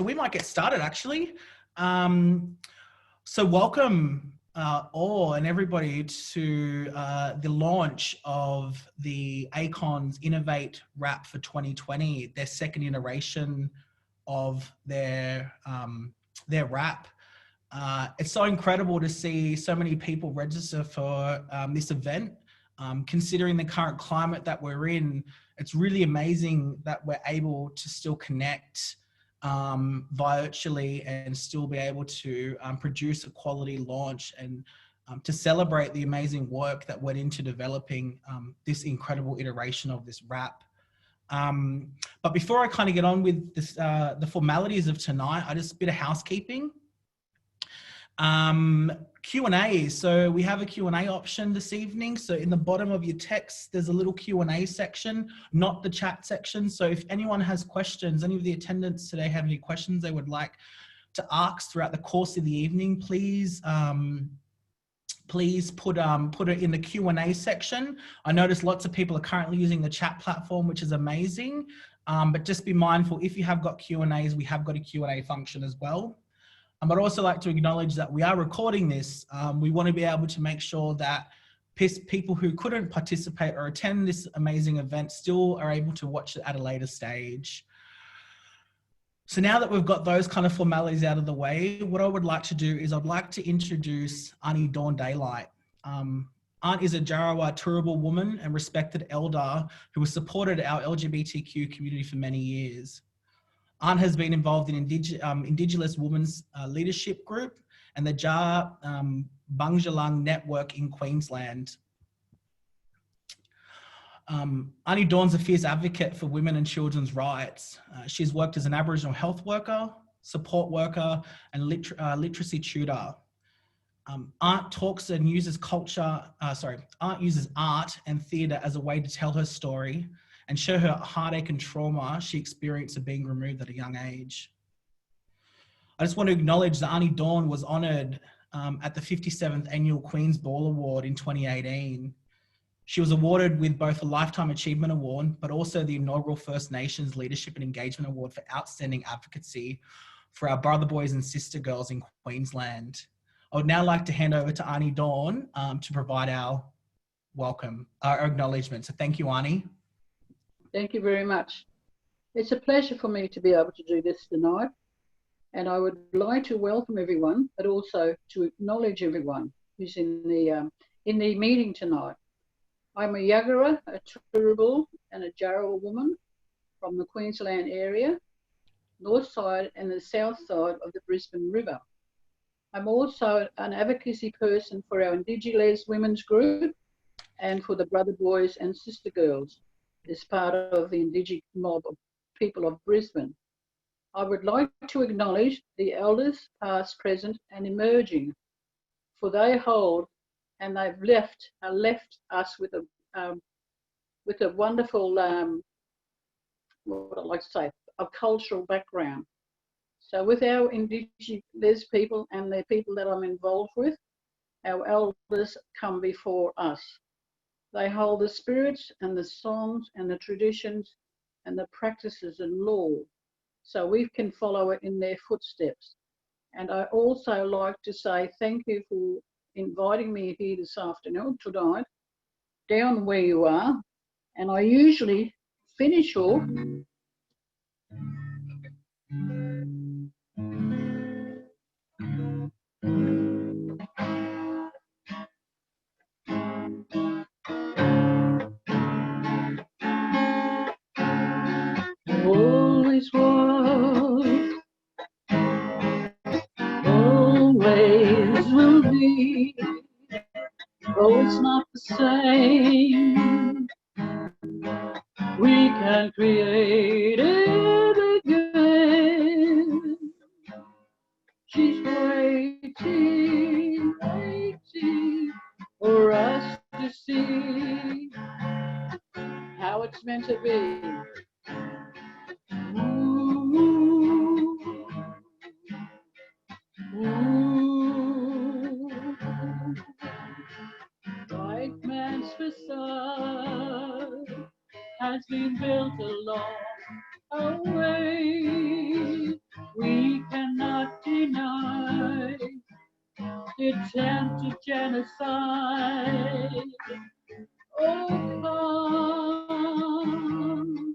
we might get started actually. So welcome all and everybody to the launch of the ACON's Innovate Wrap for 2020, their second iteration of their wrap. It's so incredible to see so many people register for this event. Considering the current climate that we're in, it's really amazing that we're able to still connect virtually and still be able to produce a quality launch and to celebrate the amazing work that went into developing this incredible iteration of this wrap. But before I kind of get on with this, the formalities of tonight, just a bit of housekeeping. Q&A. So we have a Q&A option this evening. So in the bottom of your text, there's a little Q&A section, not the chat section. So if anyone has questions, any of the attendants today have any questions they would like to ask throughout the course of the evening, please put it in the Q&A section. I notice lots of people are currently using the chat platform, which is amazing. But just be mindful, if you have got Q&As, we have got a Q&A function as well. I'd also like to acknowledge that we are recording this. We want to be able to make sure that people who couldn't participate or attend this amazing event still are able to watch it at a later stage. So now that we've got those kind of formalities out of the way, what I would like to do is I'd like to introduce Auntie Dawn Daylight. Aunt is a Jarowair Turrbal woman and respected elder who has supported our LGBTQ community for many years. Aunt has been involved in Indigenous Women's Leadership Group and the Jar Bungjalung Network in Queensland. Auntie Dawn's a fierce advocate for women and children's rights. She's worked as an Aboriginal health worker, support worker, and literacy tutor. Aunt talks and uses Aunt uses art and theatre as a way to tell her story and share her heartache and trauma she experienced of being removed at a young age. I just want to acknowledge that Auntie Dawn was honoured at the 57th Annual Queen's Ball Award in 2018. She was awarded with both a Lifetime Achievement Award, but also the inaugural First Nations Leadership and Engagement Award for outstanding advocacy for our brother boys and sister girls in Queensland. I would now like to hand over to Auntie Dawn to provide our acknowledgement. So thank you, Auntie. Thank you very much. It's a pleasure for me to be able to do this tonight, and I would like to welcome everyone, but also to acknowledge everyone who's in the meeting tonight. I'm a Yagara, a Turrbal and a Jarowair woman from the Queensland area, north side and the south side of the Brisbane River. I'm also an advocacy person for our Indigenous Women's Group and for the Brother Boys and Sister Girls as part of the Indigenous mob of people of Brisbane. I would like to acknowledge the elders, past, present and emerging, for they hold and they've left us with a wonderful, what I'd like to say, a cultural background. So with our Indigenous people and the people that I'm involved with, our elders come before us. They hold the spirits and the songs and the traditions and the practices and law, so we can follow it in their footsteps. And I also like to say thank you for inviting me here this afternoon, tonight, down where you are. And I usually finish off always was, always will be, though it's not the same. We can create it again. She's waiting, waiting for us to see how it's meant to be. Ooh, ooh. White man's facade has been built along a way. We attempt to genocide. Oh, come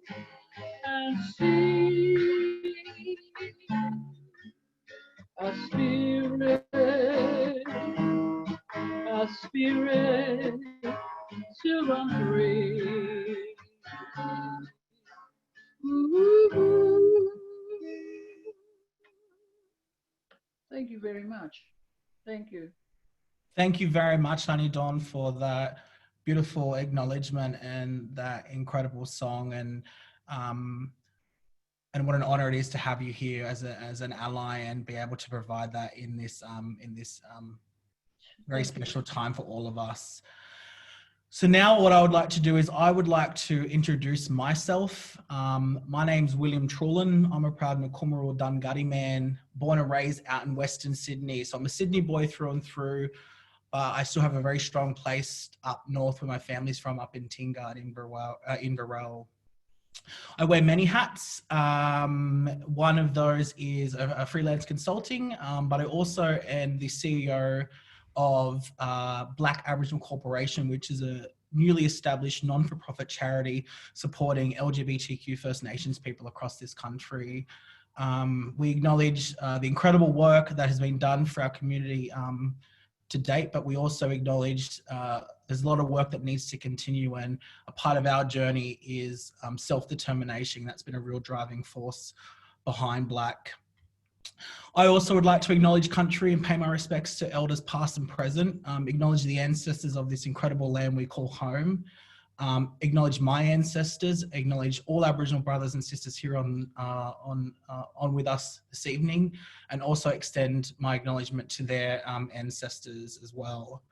and see a spirit to run free. Ooh. Thank you very much. Thank you. Thank you very much, Honey Dawn, for that beautiful acknowledgement and that incredible song. And what an honor it is to have you here as an ally and be able to provide that in this very special time for all of us. So now what I would like to do is I would like to introduce myself. My name's William Trulin. I'm a proud Macummarul Dungutty man, born and raised out in Western Sydney. So I'm a Sydney boy through and through. I still have a very strong place up north where my family's from, up in Tingard, in Burrell. I wear many hats. One of those is a freelance consulting, but I also am the CEO of Black Aboriginal Corporation, which is a newly established non-for-profit charity supporting LGBTQ First Nations people across this country. We acknowledge the incredible work that has been done for our community to date, but we also acknowledge there's a lot of work that needs to continue, and a part of our journey is self-determination. That's been a real driving force behind Black. I also would like to acknowledge country and pay my respects to elders past and present, acknowledge the ancestors of this incredible land we call home, acknowledge my ancestors, acknowledge all Aboriginal brothers and sisters here on with us this evening, and also extend my acknowledgement to their ancestors as well.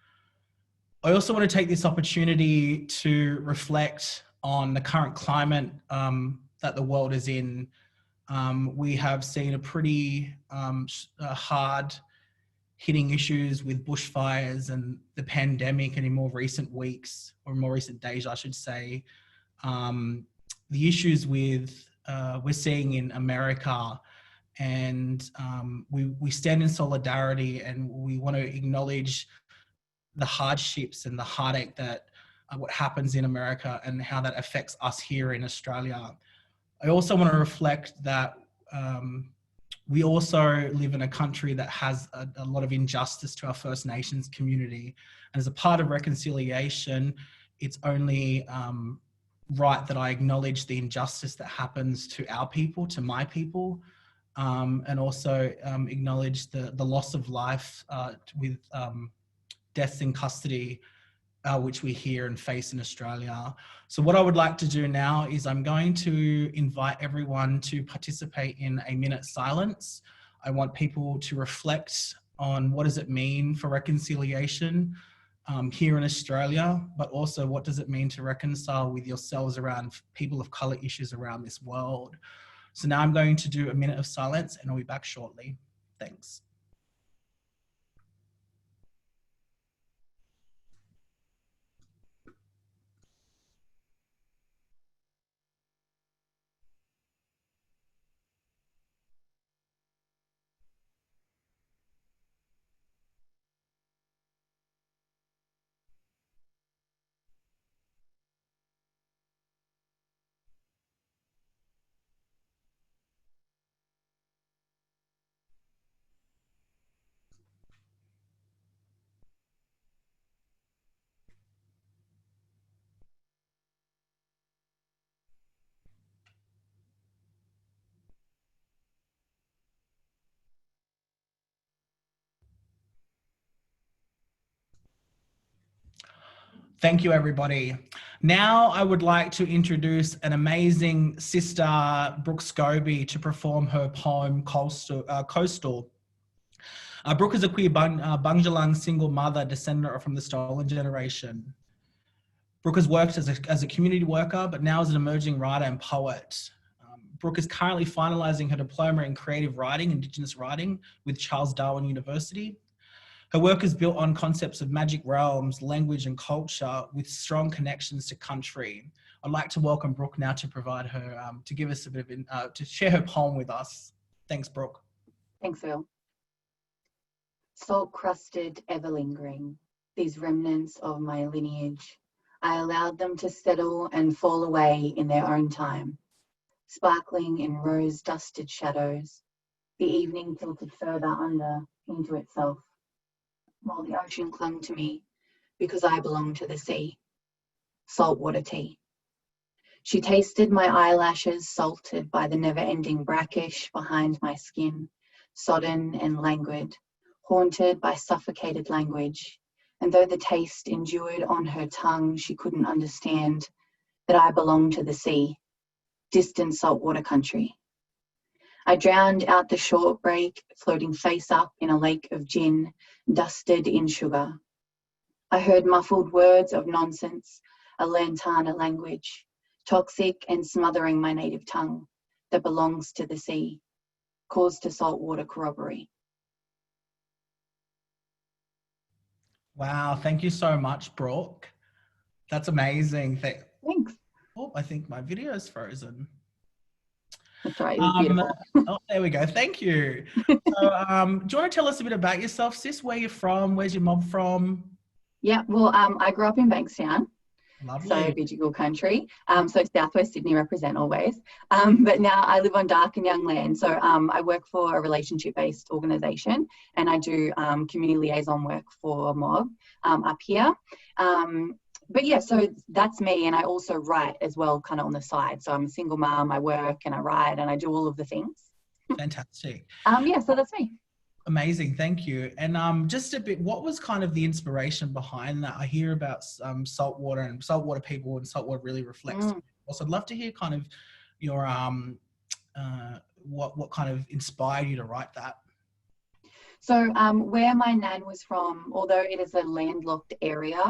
I also want to take this opportunity to reflect on the current climate that the world is in. We have seen a pretty hard hitting issues with bushfires and the pandemic, and in more recent weeks, or more recent days, I should say, the issues with we're seeing in America. And we stand in solidarity, and we want to acknowledge the hardships and the heartache that what happens in America and how that affects us here in Australia. I also want to reflect that we also live in a country that has a lot of injustice to our First Nations community. And as a part of reconciliation, it's only right that I acknowledge the injustice that happens to our people, to my people, and also acknowledge the loss of life with deaths in custody, which we hear and face in Australia. So what I would like to do now is I'm going to invite everyone to participate in a minute silence. I want people to reflect on what does it mean for reconciliation here in Australia, but also what does it mean to reconcile with yourselves around people of colour issues around this world. So now I'm going to do a minute of silence, and I'll be back shortly. Thanks. Thank you, everybody. Now I would like to introduce an amazing sister, Brooke Scobie, to perform her poem, Coastal. Brooke is a queer Bundjalung single mother, descendant from the stolen generation. Brooke has worked as a community worker, but now as an emerging writer and poet. Brooke is currently finalising her diploma in creative writing, Indigenous writing, with Charles Darwin University. Her work is built on concepts of magic realms, language and culture with strong connections to country. I'd like to welcome Brooke now to provide her, to give us a bit of, to share her poem with us. Thanks, Brooke. Thanks, Phil. Salt-crusted, ever-lingering, these remnants of my lineage, I allowed them to settle and fall away in their own time, sparkling in rose-dusted shadows. The evening tilted further under into itself, while the ocean clung to me because I belonged to the sea. Saltwater tea. She tasted my eyelashes, salted by the never-ending brackish behind my skin, sodden and languid, haunted by suffocated language. And though the taste endured on her tongue, she couldn't understand that I belonged to the sea, distant saltwater country. I drowned out the short break, floating face up in a lake of gin, dusted in sugar. I heard muffled words of nonsense, a Lantana language, toxic and smothering my native tongue that belongs to the sea, caused to saltwater corroboree. Wow, thank you so much, Brooke. That's amazing. Thanks. Oh, I think my video's frozen. That's right, it was beautiful. Oh, there we go. Thank you. So, do you want to tell us a bit about yourself, sis? Where you're from? Where's your mob from? Yeah, well, I grew up in Bankstown. Lovely. So Bidjigal country. So Southwest Sydney represent always. But now I live on dark and young land. So I work for a relationship-based organisation, and I do community liaison work for Mob up here. But yeah, so that's me, and I also write as well, kind of on the side. So I'm a single mum. I work and I write and I do all of the things. Fantastic. Yeah, so that's me. Amazing, thank you. And just a bit, what was kind of the inspiration behind that? I hear about saltwater and saltwater people, and saltwater really reflects. Also, I'd love to hear kind of your what kind of inspired you to write that. So where my nan was from, although it is a landlocked area,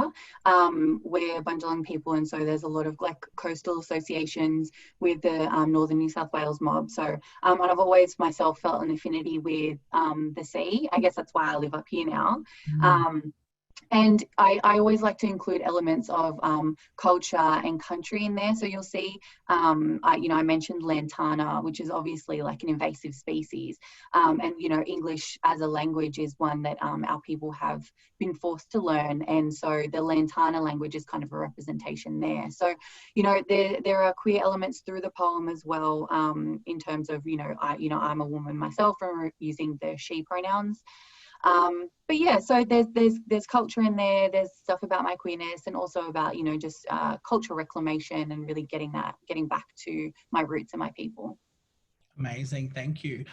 we're Bundjalung people, and so there's a lot of like coastal associations with the Northern New South Wales mob. So and I've always myself felt an affinity with the sea. I guess that's why I live up here now. And I always like to include elements of culture and country in there. So you'll see, I mentioned Lantana, which is obviously like an invasive species. And, English as a language is one that our people have been forced to learn. And so the Lantana language is kind of a representation there. So, there are queer elements through the poem as well, in terms of, I'm a woman myself, and using the she pronouns. But yeah, so there's culture in there. There's stuff about my queerness, and also about just cultural reclamation, and really getting back to my roots and my people. Amazing, thank you.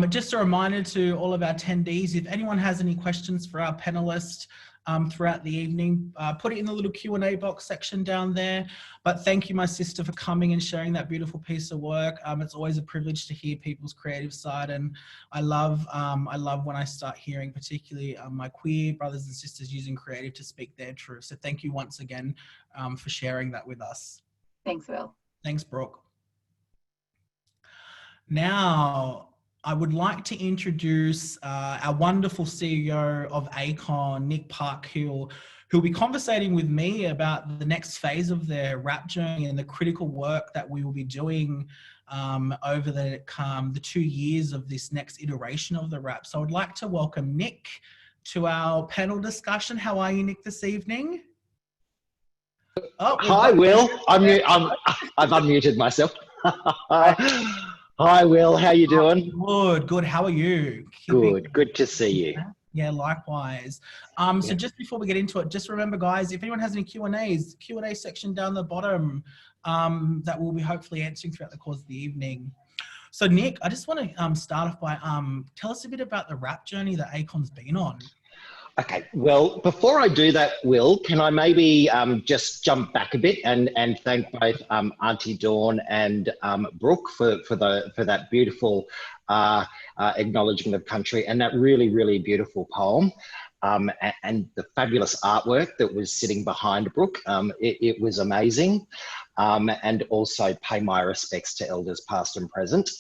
Just a reminder to all of our attendees, if anyone has any questions for our panelists throughout the evening, put it in the little Q&A box section down there. But thank you, my sister, for coming and sharing that beautiful piece of work. It's always a privilege to hear people's creative side, and I love when I start hearing particularly my queer brothers and sisters using creative to speak their truth. So thank you once again for sharing that with us. Thanks, Will. Thanks, Brooke. Now, I would like to introduce our wonderful CEO of ACON, Nick Parkhill, who will be conversating with me about the next phase of their rap journey and the critical work that we will be doing over the 2 years of this next iteration of the rap. So I'd like to welcome Nick to our panel discussion. How are you, Nick, this evening? Oh, hi, Will. I've unmuted myself. Hi, Will. How you doing? Good. How are you? Good to see you. Yeah, likewise. So just before we get into it, just remember, guys, if anyone has any Q&As, Q&A section down the bottom that we'll be hopefully answering throughout the course of the evening. So, Nick, I just want to start off by tell us a bit about the rap journey that ACON's been on. Okay, well, before I do that, Will, can I maybe just jump back a bit and thank both Auntie Dawn and Brooke for that beautiful acknowledgement of country, and that really, really beautiful poem, and the fabulous artwork that was sitting behind Brooke. It was amazing, and also pay my respects to elders past and present.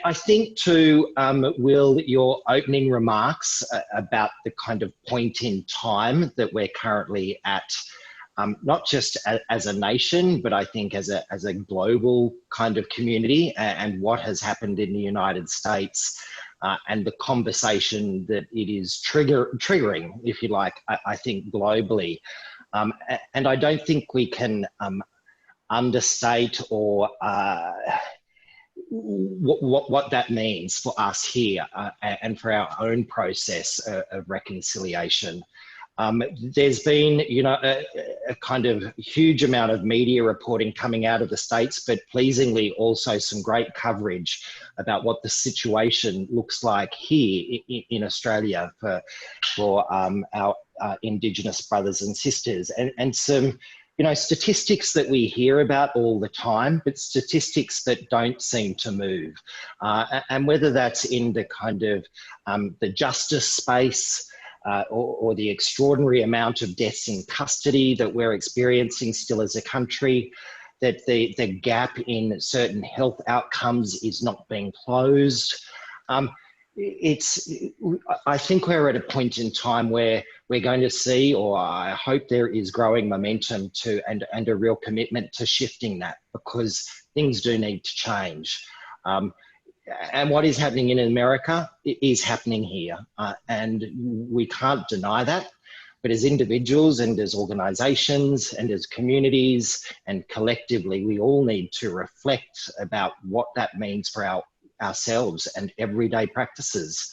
I think too, Will, your opening remarks about the kind of point in time that we're currently at, not just as a nation, but I think as a global kind of community, and what has happened in the United States and the conversation that it is triggering, if you like, I think globally. And I don't think we can understate or what that means for us here and for our own process of reconciliation. There's been, you know, a kind of huge amount of media reporting coming out of the States, but pleasingly also some great coverage about what the situation looks like here in Australia for our Indigenous brothers and sisters, and some, you know, statistics that we hear about all the time, but statistics that don't seem to move. And whether that's in the kind of the justice space, or the extraordinary amount of deaths in custody that we're experiencing still as a country, that the gap in certain health outcomes is not being closed. I think we're at a point in time where we're going to see, or I hope there is growing momentum to, and a real commitment to shifting that, because things do need to change. And what is happening in America is happening here, and we can't deny that. But as individuals and as organisations and as communities and collectively, we all need to reflect about what that means for ourselves and everyday practices,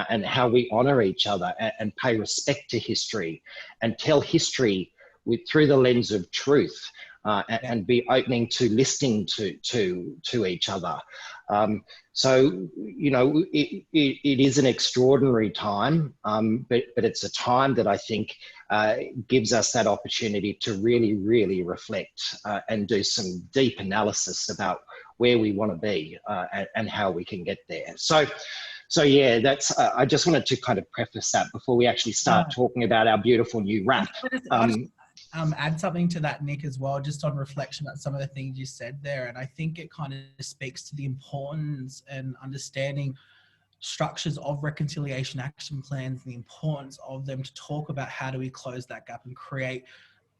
and how we honour each other and pay respect to history and tell history through the lens of truth, and be opening to listening to each other. So, you know, it is an extraordinary time, but it's a time that I think gives us that opportunity to really, really reflect and do some deep analysis about where we want to be and how we can get there. So yeah, that's. I just wanted to kind of preface that before we actually start talking about our beautiful new wrap. Add something to that, Nick, as well, just on reflection on some of the things you said there. And I think it kind of speaks to the importance and understanding structures of reconciliation action plans, the importance of them to talk about how do we close that gap and create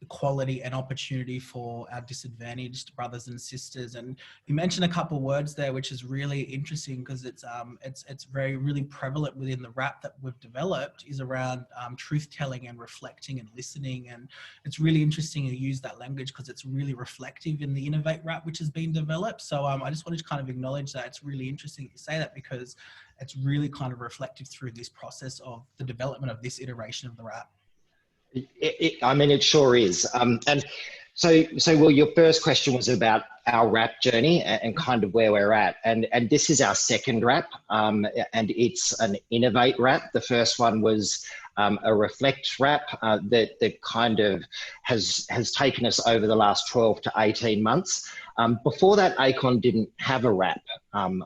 equality and opportunity for our disadvantaged brothers and sisters. And you mentioned a couple of words there, which is really interesting, because it's very really prevalent within the wrap that we've developed, is around truth telling and reflecting and listening. And it's really interesting to use that language because it's really reflective in the Innovate wrap which has been developed. So I just wanted to kind of acknowledge that. It's really interesting that you say that, because it's really kind of reflective through this process of the development of this iteration of the wrap. I mean, it sure is. And so, well, your first question was about our wrap journey and kind of where we're at. And this is our second wrap, and it's an Innovate wrap. The first one was a Reflect wrap that kind of has taken us over the last 12 to 18 months. Before that, ACON didn't have a wrap. I'm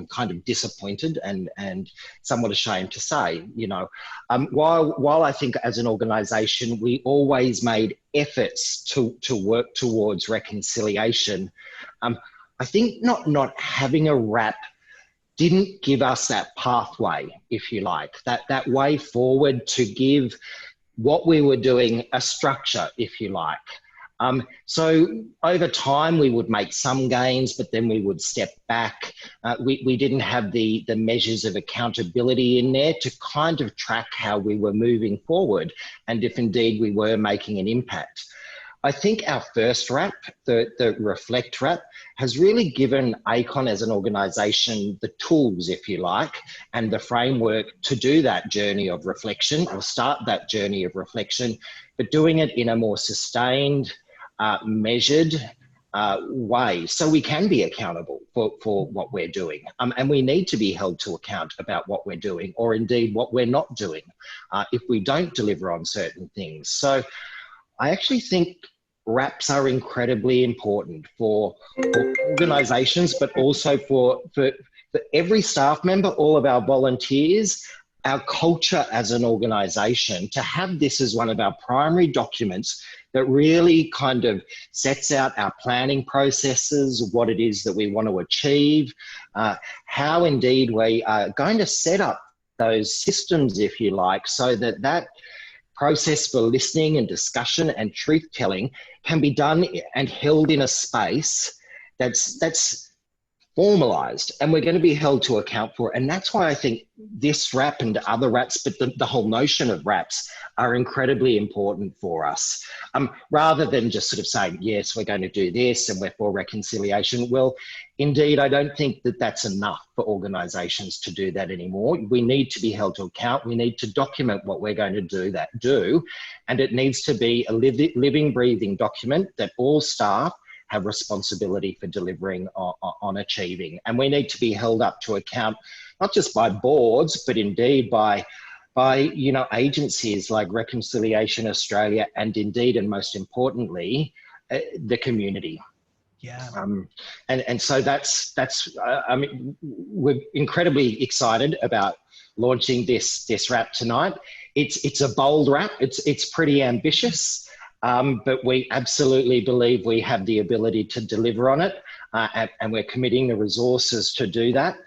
kind of disappointed and somewhat ashamed to say, you know, while I think as an organisation we always made efforts to work towards reconciliation, I think not having a wrap didn't give us that pathway, if you like, that way forward to give what we were doing a structure, if you like. So over time we would make some gains, but then we would step back. We didn't have the measures of accountability in there to kind of track how we were moving forward and if indeed we were making an impact. I think our first wrap, the Reflect wrap, has really given ACON as an organisation the tools, if you like, and the framework to do that journey of reflection, or start that journey of reflection, but doing it in a more sustained, measured way, so we can be accountable for what we're doing. And we need to be held to account about what we're doing, or indeed what we're not doing, if we don't deliver on certain things. So I actually think wraps are incredibly important for organisations, but also for every staff member, all of our volunteers, our culture as an organisation, to have this as one of our primary documents that really kind of sets out our planning processes, what it is that we want to achieve, how indeed we are going to set up those systems, if you like, so that process for listening and discussion and truth telling can be done and held in a space that's formalized, and we're going to be held to account for it. And that's why I think this RAP and other RAPs, but the whole notion of RAPs are incredibly important for us. Rather than just sort of saying, yes, we're going to do this and we're for reconciliation. Well, indeed, I don't think that that's enough for organisations to do that anymore. We need to be held to account. We need to document what we're going to do. And it needs to be a living, breathing document that all staff have responsibility for delivering on achieving. And we need to be held up to account, not just by boards, but indeed by agencies like Reconciliation Australia, and indeed, and most importantly, the community. Yeah. And so that's I mean, we're incredibly excited about launching this RAP tonight. It's a bold RAP. It's pretty ambitious. But we absolutely believe we have the ability to deliver on it, and we're committing the resources to do that.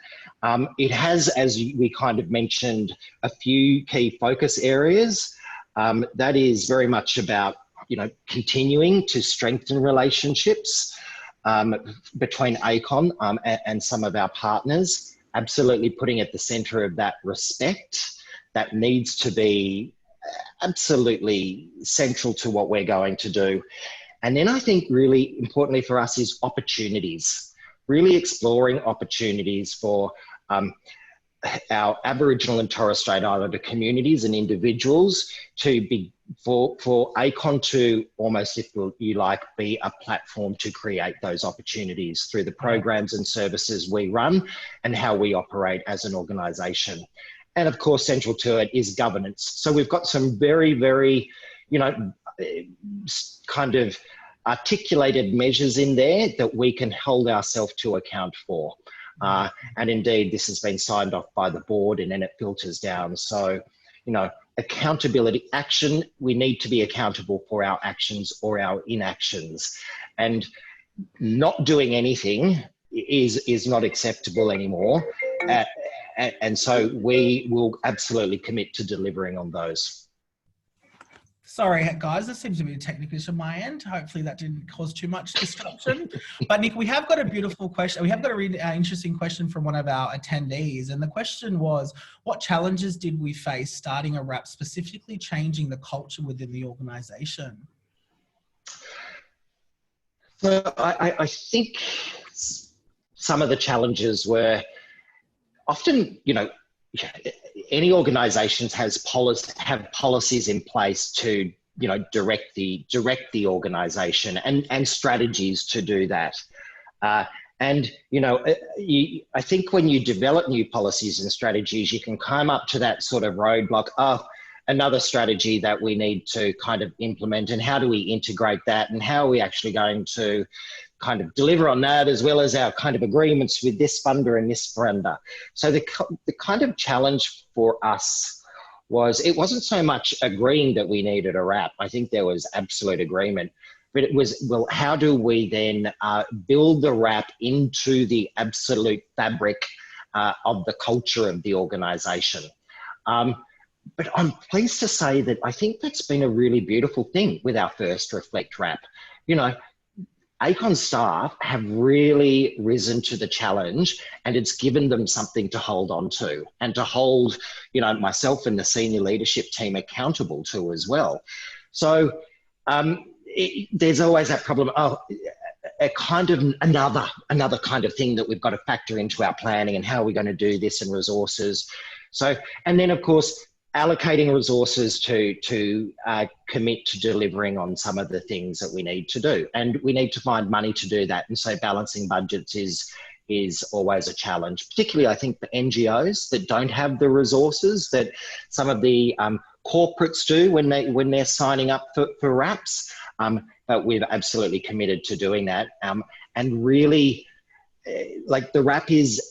It has, as we kind of mentioned, a few key focus areas. That is very much about, continuing to strengthen relationships between ACON and some of our partners, absolutely putting at the centre of that respect that needs to be absolutely central to what we're going to do. And then I think really importantly for us is opportunities, really exploring opportunities for our Aboriginal and Torres Strait Islander communities and individuals to be, for ACON to almost, if you like, be a platform to create those opportunities through the programs and services we run and how we operate as an organisation. And of course, central to it is governance. So we've got some very, very, kind of articulated measures in there that we can hold ourselves to account for. And indeed, this has been signed off by the board and then it filters down. So, accountability, action, we need to be accountable for our actions or our inactions. And not doing anything is not acceptable anymore. And so we will absolutely commit to delivering on those. Sorry, guys, there seems to be a technical issue on my end. Hopefully that didn't cause too much disruption. But Nick, we have got a beautiful question. We have got a really interesting question from one of our attendees. And the question was, what challenges did we face starting a RAP, specifically changing the culture within the organisation? So I think some of the challenges were often, any organisations have policies in place to, direct the organisation and strategies to do that. I think when you develop new policies and strategies, you can come up to that sort of roadblock. Another strategy that we need to kind of implement, and how do we integrate that, and how are we actually going to kind of deliver on that, as well as our kind of agreements with this funder and this funder. So the kind of challenge for us was, it wasn't so much agreeing that we needed a RAP. I think there was absolute agreement, but it was, well, how do we then build the RAP into the absolute fabric of the culture of the organisation? But I'm pleased to say that I think that's been a really beautiful thing with our first Reflect RAP. ACON staff have really risen to the challenge, and it's given them something to hold on to and to hold, myself and the senior leadership team accountable to as well. So there's always that problem, a kind of another kind of thing that we've got to factor into our planning, and how are we going to do this, and resources. So, and then of course, allocating resources to commit to delivering on some of the things that we need to do. And we need to find money to do that. And so balancing budgets is always a challenge, particularly I think for NGOs that don't have the resources that some of the corporates do when they're signing up for RAPs. But we've absolutely committed to doing that. And really, like, the RAP is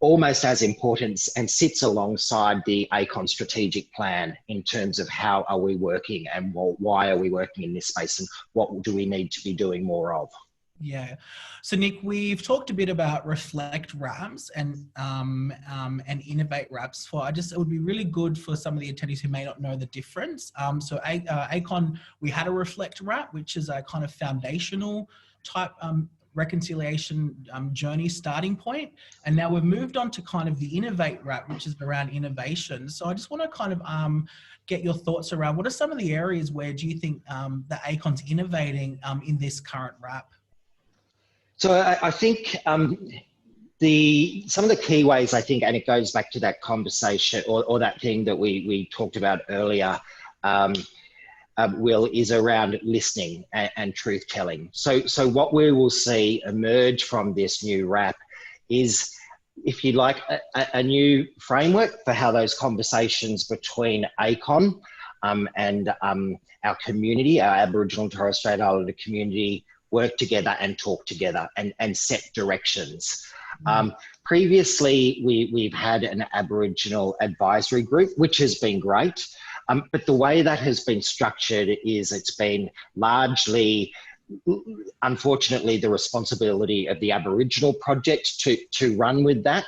almost as important and sits alongside the ACON strategic plan in terms of how are we working, and why are we working in this space, and what do we need to be doing more of. Yeah. So Nick, we've talked a bit about Reflect RAPs and Innovate RAPs. It would be really good for some of the attendees who may not know the difference. So ACON, we had a Reflect RAP, which is a kind of foundational type reconciliation journey starting point. And now we've moved on to kind of the Innovate wrap, which is around innovation. So I just want to kind of get your thoughts around what are some of the areas where do you think that ACON's innovating in this current wrap? So I think some of the key ways, I think, and it goes back to that conversation or that thing that we talked about earlier, Will, is around listening and truth telling. So what we will see emerge from this new wrap is, if you like, a new framework for how those conversations between ACON and our community, our Aboriginal and Torres Strait Islander community, work together and talk together and set directions. Previously, we've had an Aboriginal advisory group, which has been great. But the way that has been structured is it's been largely, unfortunately, the responsibility of the Aboriginal project to run with that.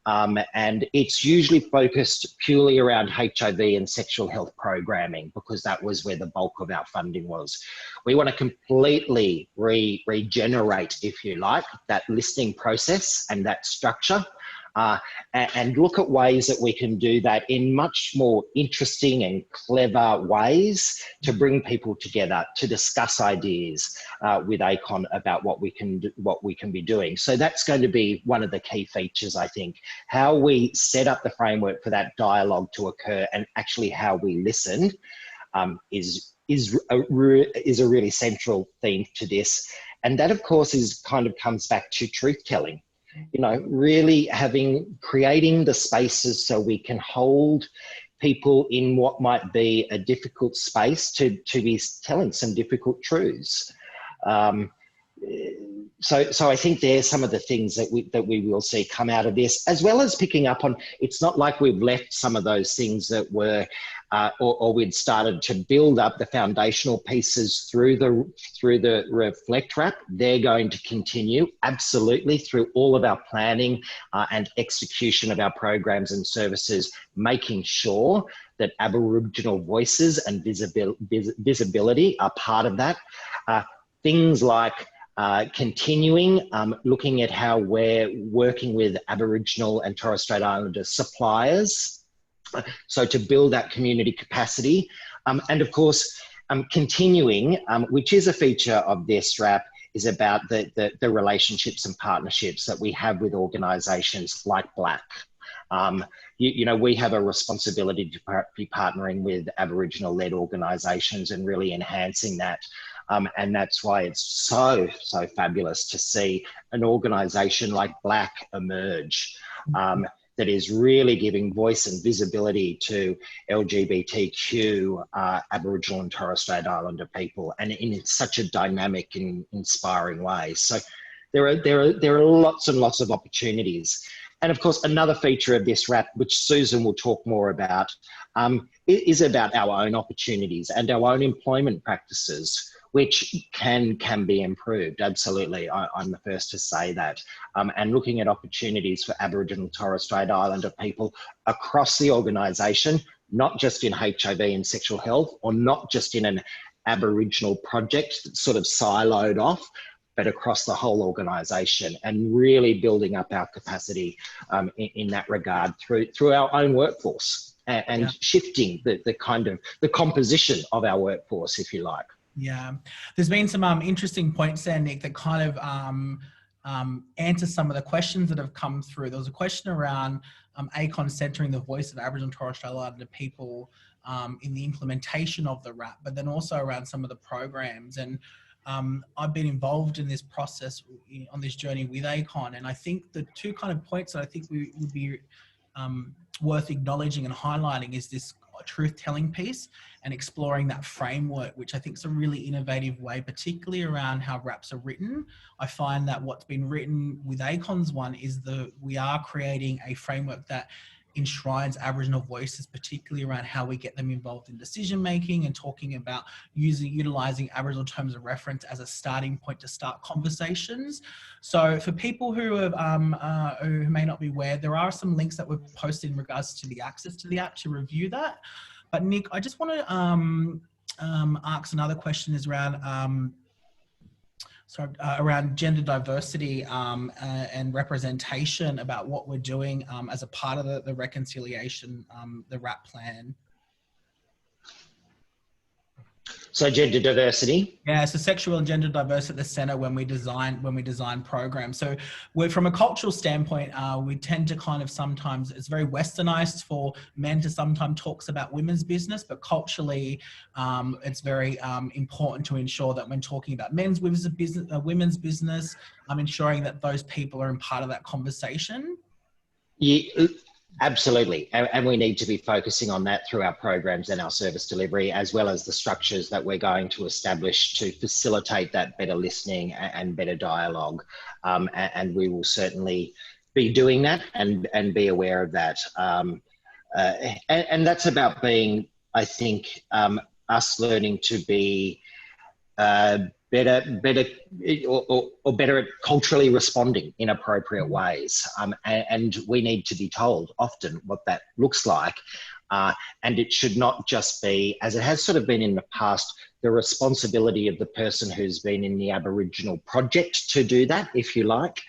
And it's usually focused purely around HIV and sexual health programming, because that was where the bulk of our funding was. We want to completely regenerate, if you like, that listening process and that structure. And look at ways that we can do that in much more interesting and clever ways to bring people together to discuss ideas with ACON about what we can be doing. So that's going to be one of the key features, I think. How we set up the framework for that dialogue to occur, and actually how we listen, is a really central theme to this. And that, of course, comes back to truth telling. You know, really creating the spaces so we can hold people in what might be a difficult space to be telling some difficult truths. So I think there's some of the things that we will see come out of this, as well as picking up on, it's not like we've left some of those things that were, or we'd started to build up the foundational pieces through the Reflect wrap. They're going to continue absolutely through all of our planning and execution of our programs and services, making sure that Aboriginal voices and visibility are part of that. Things like continuing looking at how we're working with Aboriginal and Torres Strait Islander suppliers, so to build that community capacity. And of course, continuing, which is a feature of this wrap, is about the relationships and partnerships that we have with organisations like Black. You know, we have a responsibility to be partnering with Aboriginal-led organisations and really enhancing that. And that's why it's so fabulous to see an organisation like Black emerge, that is really giving voice and visibility to LGBTQ, Aboriginal and Torres Strait Islander people, and in such a dynamic and inspiring way. So there are lots and lots of opportunities. And of course, another feature of this wrap, which Susan will talk more about, is about our own opportunities and our own employment practices, which can be improved. Absolutely, I'm the first to say that. And looking at opportunities for Aboriginal and Torres Strait Islander people across the organisation, not just in HIV and sexual health, or not just in an Aboriginal project that's sort of siloed off, but across the whole organisation, and really building up our capacity in that regard through our own workforce, and shifting the composition of our workforce, if you like. Yeah, there's been some interesting points there, Nick, that kind of answer some of the questions that have come through. There was a question around ACON centering the voice of Aboriginal and Torres Strait Islander people in the implementation of the wrap, but then also around some of the programs. And I've been involved in this process on this journey with ACON, and I think the two kind of points that I think would be worth acknowledging and highlighting is this truth-telling piece and exploring that framework, which I think is a really innovative way, particularly around how wraps are written. I find that what's been written with ACON's one is we are creating a framework that enshrines Aboriginal voices, particularly around how we get them involved in decision making, and talking about utilising Aboriginal terms of reference as a starting point to start conversations. So for people who may not be aware, there are some links that we've posted in regards to the access to the app to review that. But Nick, I just want to ask another question is around around gender diversity and representation about what we're doing as a part of the reconciliation, the RAP plan. So gender diversity. Yeah, so sexual and gender diversity at the center when we design programs. So we're, from a cultural standpoint, we tend to kind of sometimes, it's very westernized for men to sometimes talks about women's business, but culturally it's very important to ensure that when talking about men's business, women's business, ensuring that those people are in part of that conversation. Yeah, absolutely. And we need to be focusing on that through our programs and our service delivery, as well as the structures that we're going to establish to facilitate that better listening and better dialogue. And we will certainly be doing that and be aware of that. And that's about being, I think, us learning to be better at culturally responding in appropriate ways. And we need to be told often what that looks like. And it should not just be, as it has sort of been in the past, the responsibility of the person who's been in the Aboriginal project to do that, if you like.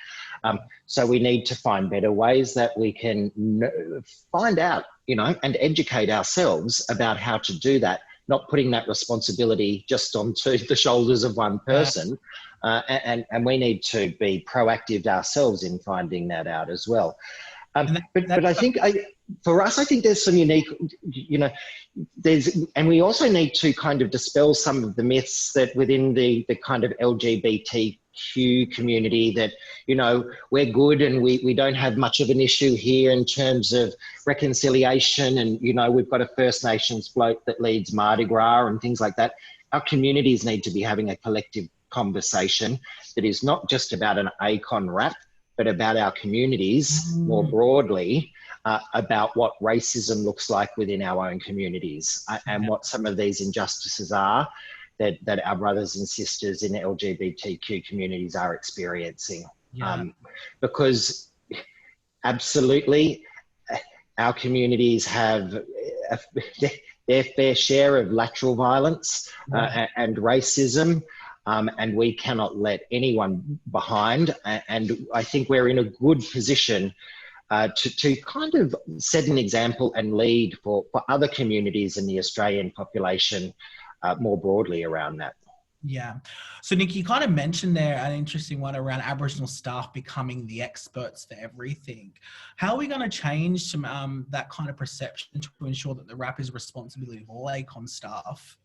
So we need to find better ways that we can find out, and educate ourselves about how to do that, not putting that responsibility just onto the shoulders of one person. And we need to be proactive ourselves in finding that out as well. But I think for us, I think there's some unique, and we also need to kind of dispel some of the myths that within the kind of LGBTQ community that, we're good and we don't have much of an issue here in terms of reconciliation. And, we've got a First Nations bloke that leads Mardi Gras and things like that. Our communities need to be having a collective conversation that is not just about an ACON rap, but about our communities more broadly, about what racism looks like within our own communities and what some of these injustices are that our brothers and sisters in LGBTQ communities are experiencing. Because absolutely, our communities have their fair share of lateral violence and racism. And we cannot let anyone behind. And I think we're in a good position to kind of set an example and lead for other communities in the Australian population more broadly around that. Yeah. So Nick, you kind of mentioned there an interesting one around Aboriginal staff becoming the experts for everything. How are we going to change some, that kind of perception to ensure that the RAP is responsibility of all ACON staff?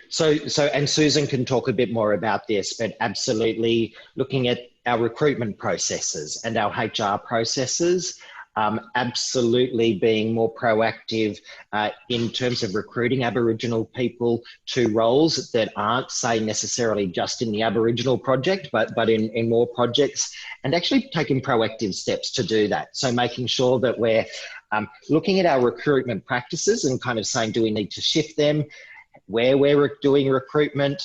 So, and Susan can talk a bit more about this, but absolutely looking at our recruitment processes and our HR processes, absolutely being more proactive in terms of recruiting Aboriginal people to roles that aren't, say, necessarily just in the Aboriginal project, but in more projects, and actually taking proactive steps to do that. So making sure that we're looking at our recruitment practices and kind of saying, do we need to shift them? Where we're doing recruitment.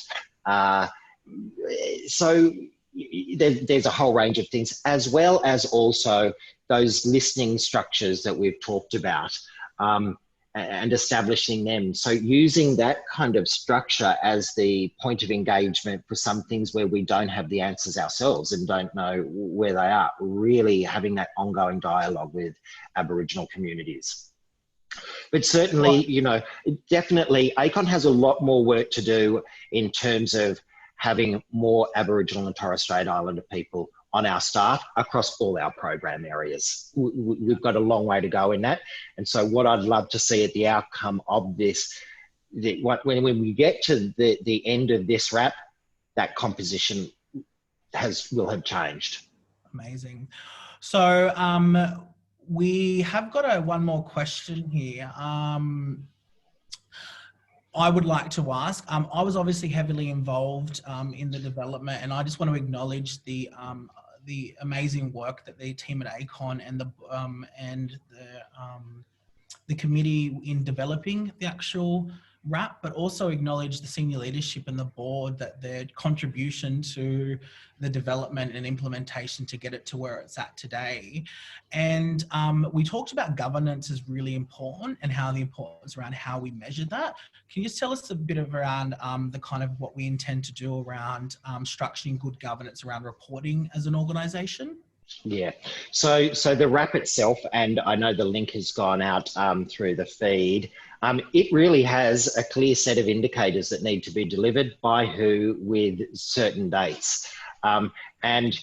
So there's a whole range of things, as well as also those listening structures that we've talked about and establishing them. So using that kind of structure as the point of engagement for some things where we don't have the answers ourselves and don't know where they are, really having that ongoing dialogue with Aboriginal communities. But certainly, definitely ACON has a lot more work to do in terms of having more Aboriginal and Torres Strait Islander people on our staff across all our program areas. We've got a long way to go in that. And so what I'd love to see at the outcome of this, when we get to the end of this RAP, that composition will have changed. Amazing. So, we have got one more question here. I would like to ask, I was obviously heavily involved in the development, and I just want to acknowledge the amazing work that the team at ACON and the committee in developing the actual wrap, but also acknowledge the senior leadership and the board, that their contribution to the development and implementation to get it to where it's at today. And we talked about governance is really important, and how the importance around how we measure that. Can you just tell us a bit of around the kind of what we intend to do around structuring good governance around reporting as an organisation? Yeah, so the wrap itself, and I know the link has gone out through the feed, it really has a clear set of indicators that need to be delivered by who with certain dates. And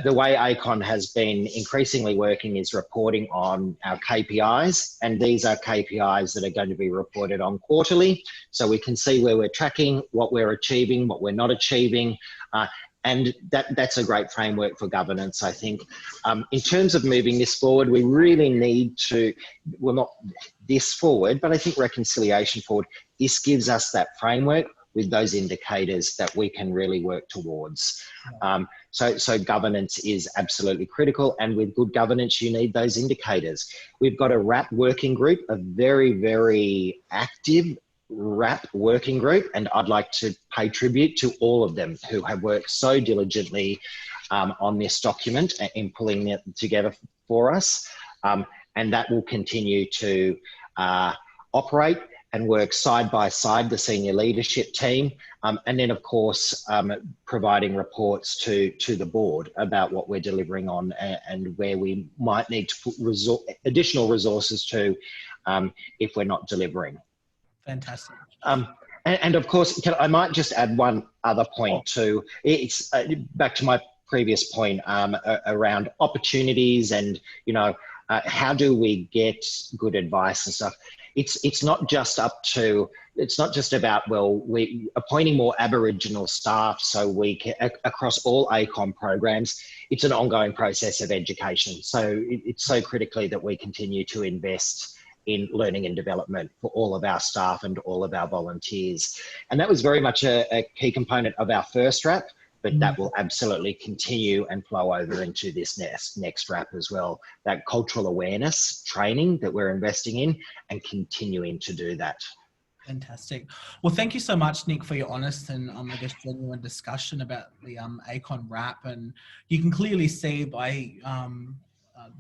the way ACON has been increasingly working is reporting on our KPIs, and these are KPIs that are going to be reported on quarterly, so we can see where we're tracking, what we're achieving, what we're not achieving, and that's a great framework for governance, I think. In terms of moving this forward, we really need to, well, not this forward, but I think reconciliation forward. This gives us that framework with those indicators that we can really work towards. So governance is absolutely critical, and with good governance, you need those indicators. We've got a wrap working group, a very, very active wrap working group, and I'd like to pay tribute to all of them who have worked so diligently on this document and pulling it together for us. And that will continue to operate and work side by side, the senior leadership team, and then of course providing reports to the board about what we're delivering on and where we might need to put additional resources to if we're not delivering. Fantastic. And of course, I might just add one other point too. It's back to my previous point around opportunities and, you know, how do we get good advice and stuff. It's not just up to, it's not just about, well, we appointing more Aboriginal staff so we can, across all ACON programs, it's an ongoing process of education. So it's so critically that we continue to invest in learning and development for all of our staff and all of our volunteers. And that was very much a key component of our first wrap, but that will absolutely continue and flow over into this next wrap as well. That cultural awareness training that we're investing in and continuing to do that. Fantastic. Well, thank you so much, Nick, for your honest and I guess genuine discussion about the ACON wrap. And you can clearly see by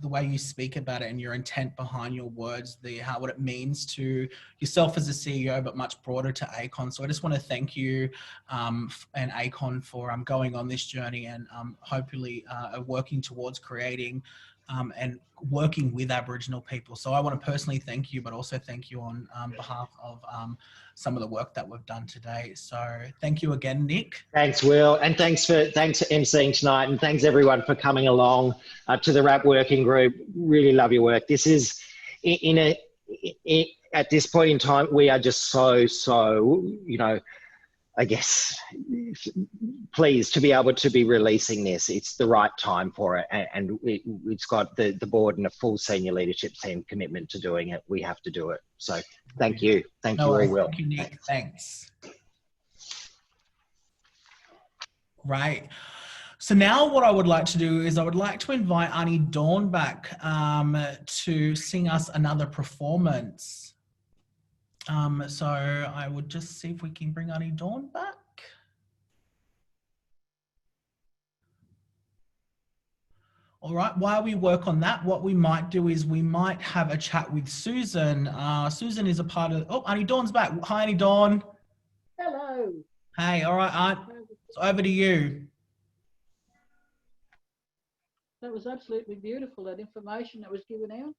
the way you speak about it and your intent behind your words, what it means to yourself as a CEO, but much broader to ACON. So I just want to thank you and ACON for going on this journey and hopefully working towards creating and working with Aboriginal people. So I want to personally thank you, but also thank you on behalf of some of the work that we've done today. So thank you again, Nick. Thanks, Will. And thanks for emceeing tonight. And thanks everyone for coming along to the wrap working group. Really love your work. This is at this point in time, we are just so, you know, I guess, pleased to be able to be releasing this. It's the right time for it. And it's got the board and a full senior leadership team commitment to doing it. We have to do it. So thank you. Thank you all, Will. Thank you, Nick. Thanks. Great. So now what I would like to do is I would like to invite Auntie Dawn back to sing us another performance. So I would just see if we can bring Auntie Dawn back. All right, while we work on that, what we might do is we might have a chat with Susan. Susan is a part of, oh, Auntie Dawn's back. Hi, Auntie Dawn. Hello. Hey, all right, Aunt. It's over to you. That was absolutely beautiful, that information that was given out.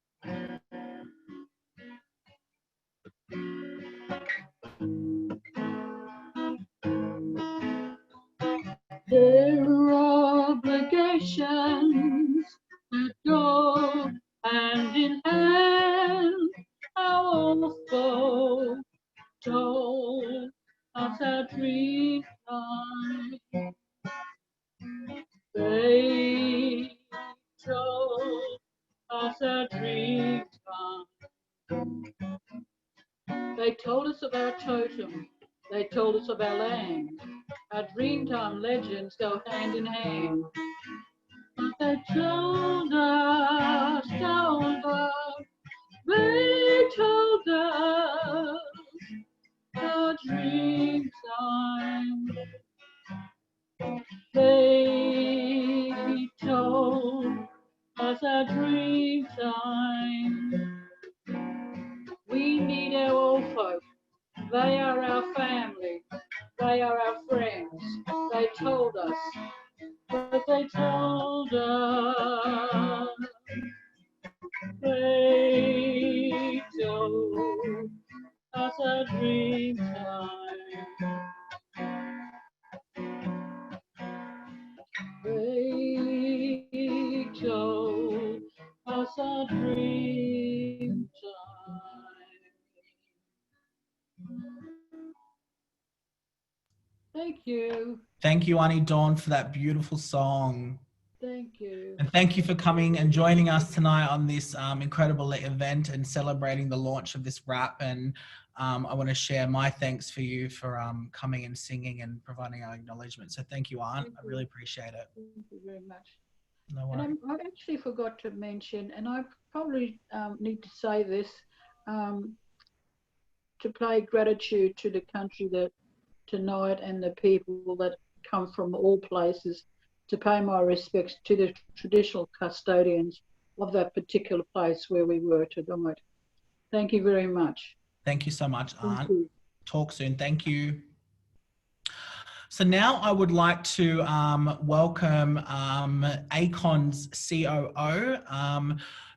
There are obligations that go hand in hand. How also told us our dreams time. They told us our dreams time. They told us of our totem. They told us of our land. Our Dreamtime legends go hand in hand. But they told us, they told us They are our family. They are our friends. They told us. But they told us. They told us a dream time. They told us a dream time. Thank you. Thank you, Auntie Dawn, for that beautiful song. Thank you. And thank you for coming and joining us tonight on this incredible event and celebrating the launch of this wrap. And I want to share my thanks for you for coming and singing and providing our acknowledgement. So thank you, Aunt. I really appreciate it. Thank you very much. No worries. And I actually forgot to mention, and I probably need to say this, to pay gratitude to the country that tonight and the people that come from all places, to pay my respects to the traditional custodians of that particular place where we were tonight. Thank you very much. Thank you so much, Aunt. Thank you. Talk soon. Thank you. So now I would like to welcome ACON's COO,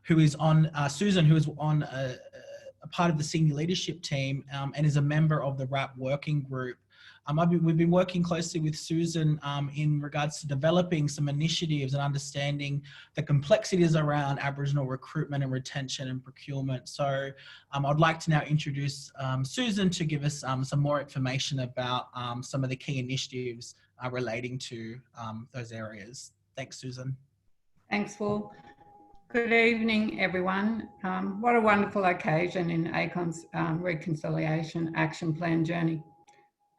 who is on, Susan, who is on a part of the senior leadership team and is a member of the RAP working group. We've been working closely with Susan in regards to developing some initiatives and understanding the complexities around Aboriginal recruitment and retention and procurement. So I'd like to now introduce Susan to give us some more information about some of the key initiatives relating to those areas. Thanks, Susan. Thanks, Paul. Good evening, everyone. What a wonderful occasion in ACON's Reconciliation Action Plan journey.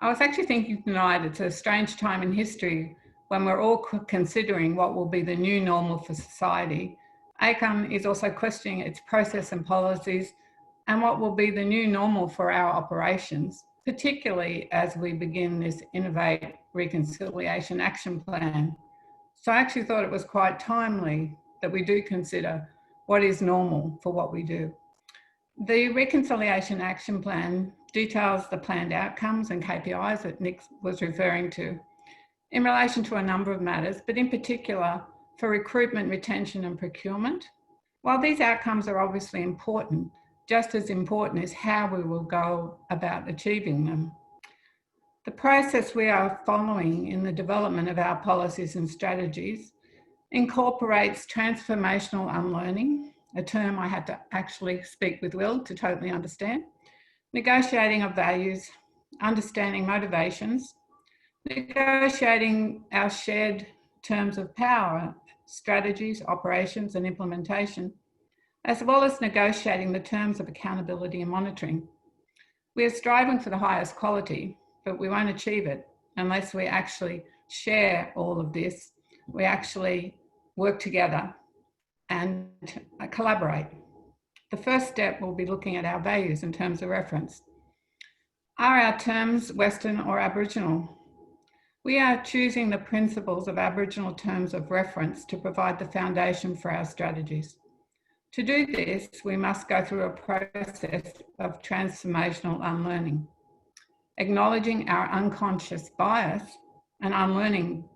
I was actually thinking tonight, it's a strange time in history when we're all considering what will be the new normal for society. ACON is also questioning its process and policies and what will be the new normal for our operations, particularly as we begin this Innovate Reconciliation Action Plan. So I actually thought it was quite timely that we do consider what is normal for what we do. The Reconciliation Action Plan details the planned outcomes and KPIs that Nick was referring to in relation to a number of matters, but in particular for recruitment, retention and procurement. While these outcomes are obviously important, just as important is how we will go about achieving them. The process we are following in the development of our policies and strategies incorporates transformational unlearning, a term I had to actually speak with Will to totally understand, negotiating of values, understanding motivations, negotiating our shared terms of power, strategies, operations and implementation, as well as negotiating the terms of accountability and monitoring. We are striving for the highest quality, but we won't achieve it unless we actually share all of this. We actually work together and collaborate. The first step will be looking at our values in terms of reference. Are our terms Western or Aboriginal? We are choosing the principles of Aboriginal terms of reference to provide the foundation for our strategies. To do this, we must go through a process of transformational unlearning, acknowledging our unconscious bias and unlearning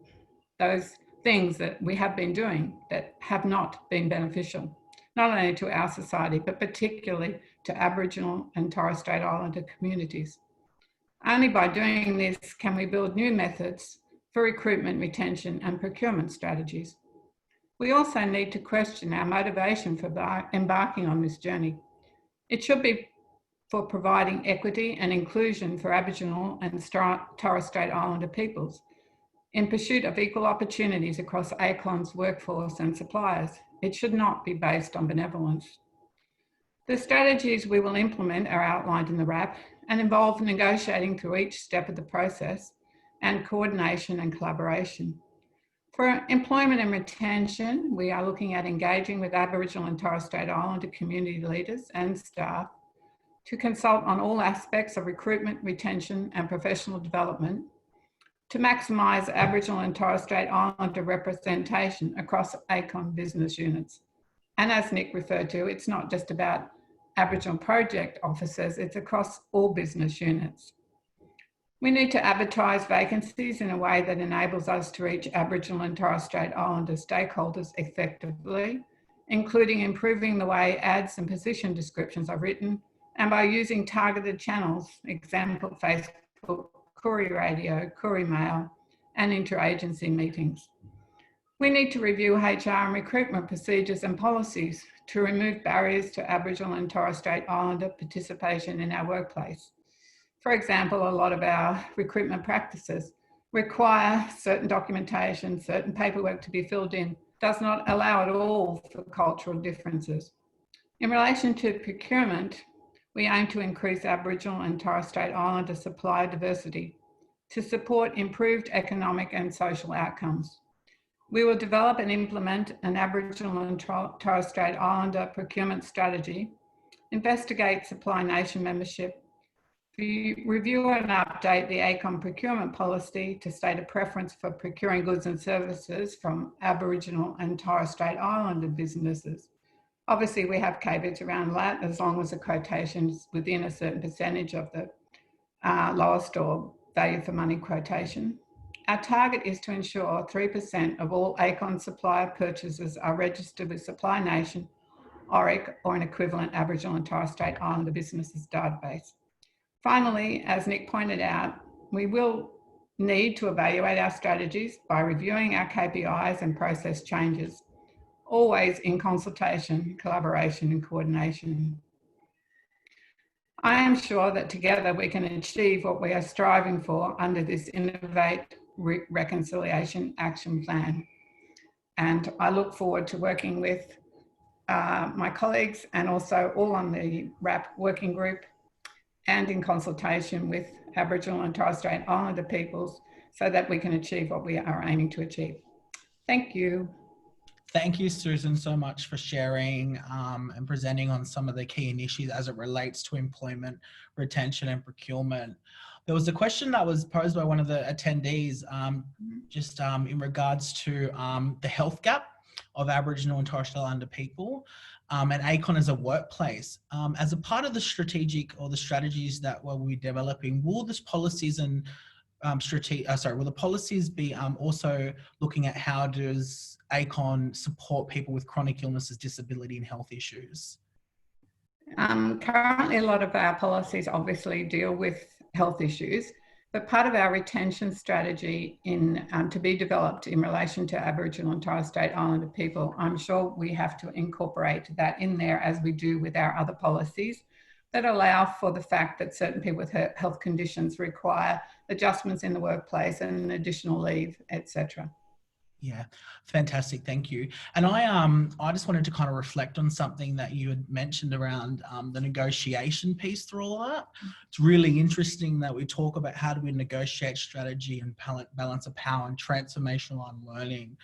those things that we have been doing that have not been beneficial, not only to our society, but particularly to Aboriginal and Torres Strait Islander communities. Only by doing this can we build new methods for recruitment, retention and procurement strategies. We also need to question our motivation for embarking on this journey. It should be for providing equity and inclusion for Aboriginal and Torres Strait Islander peoples in pursuit of equal opportunities across ACON's workforce and suppliers. It should not be based on benevolence. The strategies we will implement are outlined in the RAP and involve negotiating through each step of the process and coordination and collaboration. For employment and retention, we are looking at engaging with Aboriginal and Torres Strait Islander community leaders and staff to consult on all aspects of recruitment, retention and professional development to maximise Aboriginal and Torres Strait Islander representation across ACON business units. And as Nick referred to, it's not just about Aboriginal project officers, it's across all business units. We need to advertise vacancies in a way that enables us to reach Aboriginal and Torres Strait Islander stakeholders effectively, including improving the way ads and position descriptions are written, and by using targeted channels, example Facebook, Koori Radio, Koori Mail, and interagency meetings. We need to review HR and recruitment procedures and policies to remove barriers to Aboriginal and Torres Strait Islander participation in our workplace. For example, a lot of our recruitment practices require certain documentation, certain paperwork to be filled in, does not allow at all for cultural differences. In relation to procurement, we aim to increase Aboriginal and Torres Strait Islander supplier diversity to support improved economic and social outcomes. We will develop and implement an Aboriginal and Torres Strait Islander procurement strategy, investigate Supply Nation membership, review and update the ACON procurement policy to state a preference for procuring goods and services from Aboriginal and Torres Strait Islander businesses. Obviously, we have caveats around that as long as the quotation is within a certain percentage of the lowest or value for money quotation. Our target is to ensure 3% of all ACON supplier purchases are registered with Supply Nation, ORIC, or an equivalent Aboriginal and Torres Strait Islander businesses database. Finally, as Nick pointed out, we will need to evaluate our strategies by reviewing our KPIs and process changes, always in consultation, collaboration, and coordination. I am sure that together we can achieve what we are striving for under this Innovate Reconciliation Action Plan. And I look forward to working with my colleagues and also all on the RAP working group and in consultation with Aboriginal and Torres Strait Islander peoples so that we can achieve what we are aiming to achieve. Thank you. Thank you, Susan, so much for sharing and presenting on some of the key initiatives as it relates to employment, retention and procurement. There was a question that was posed by one of the attendees in regards to the health gap of Aboriginal and Torres Strait Islander people and ACON as a workplace. As a part of the strategic or the strategies that we'll be developing, will this policies and will the policies be also looking at how does ACON support people with chronic illnesses, disability and health issues? Currently, a lot of our policies obviously deal with health issues, but part of our retention strategy to be developed in relation to Aboriginal and Torres Strait Islander people, I'm sure we have to incorporate that in there as we do with our other policies that allow for the fact that certain people with health conditions require adjustments in the workplace and additional leave, etc. Yeah, fantastic. Thank you. And I just wanted to kind of reflect on something that you had mentioned around the negotiation piece through all that. It's really interesting that we talk about how do we negotiate strategy and balance of power and transformational unlearning.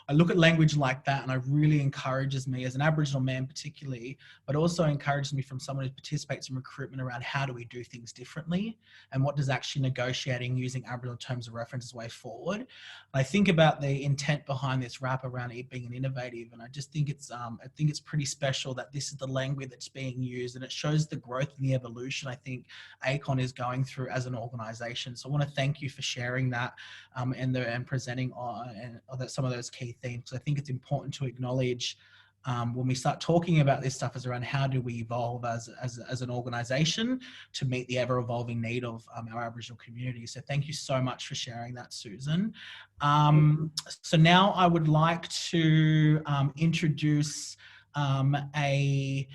I look at language like that and it really encourages me as an Aboriginal man particularly, but also encourages me from someone who participates in recruitment around how do we do things differently and what does actually negotiating using Aboriginal terms of reference way forward. And I think about the intent behind this wrap around it being an innovative, and I just think it's pretty special that this is the language that's being used and it shows the growth and the evolution I think ACON is going through as an organisation. So I want to thank you for sharing that and presenting on some of those key themes. I think it's important to acknowledge when we start talking about this stuff is around how do we evolve as an organisation to meet the ever-evolving need of our Aboriginal community. So thank you so much for sharing that, Susan. So now I would like to introduce a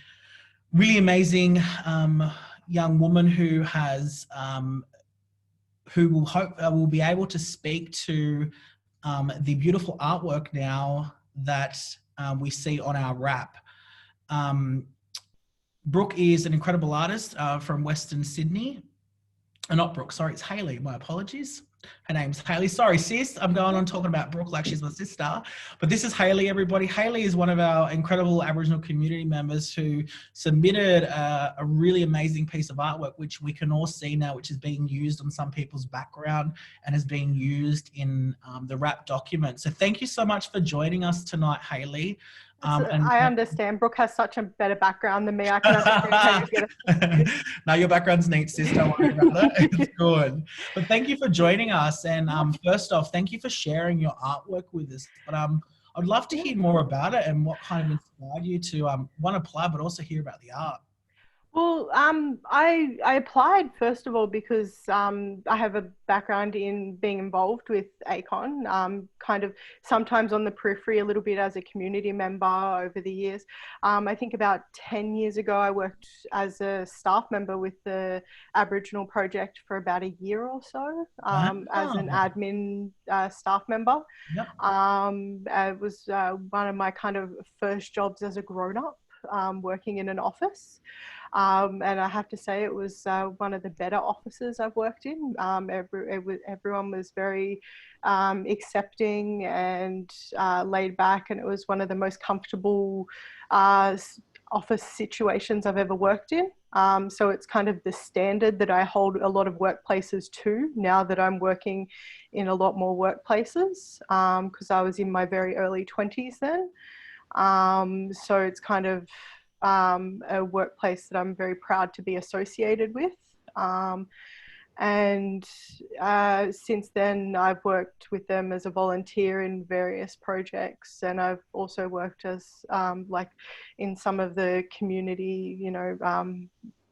really amazing young woman who has who will be able to speak to the beautiful artwork now that we see on our wrap. Brooke is an incredible artist from Western Sydney. Not Brooke, sorry, it's Hayley, my apologies. Her name's Hayley. Sorry, sis, I'm going on talking about Brooke like she's my sister. But this is Hayley, everybody. Hayley is one of our incredible Aboriginal community members who submitted a really amazing piece of artwork, which we can all see now, which is being used on some people's background and is being used in the wrap document. So thank you so much for joining us tonight, Hayley. And I understand. Brooke has such a better background than me. I can understand how you get it. now your background's neat, sis. Don't worry about it. It's good. But thank you for joining us. And first off, thank you for sharing your artwork with us. But I'd love to hear more about it and what kind of inspired you to want to apply, but also hear about the art. Well, I applied first of all because I have a background in being involved with ACON, kind of sometimes on the periphery a little bit as a community member over the years. I think about 10 years ago I worked as a staff member with the Aboriginal project for about a year or so as an admin staff member. Yep. It was one of my kind of first jobs as a grown-up, working in an office. And I have to say it was one of the better offices I've worked in. Everyone was very accepting and laid back, and it was one of the most comfortable office situations I've ever worked in. So it's kind of the standard that I hold a lot of workplaces to now that I'm working in a lot more workplaces, because I was in my very early 20s then. So it's kind of a workplace that I'm very proud to be associated with. And since then I've worked with them as a volunteer in various projects, and I've also worked as like in some of the community,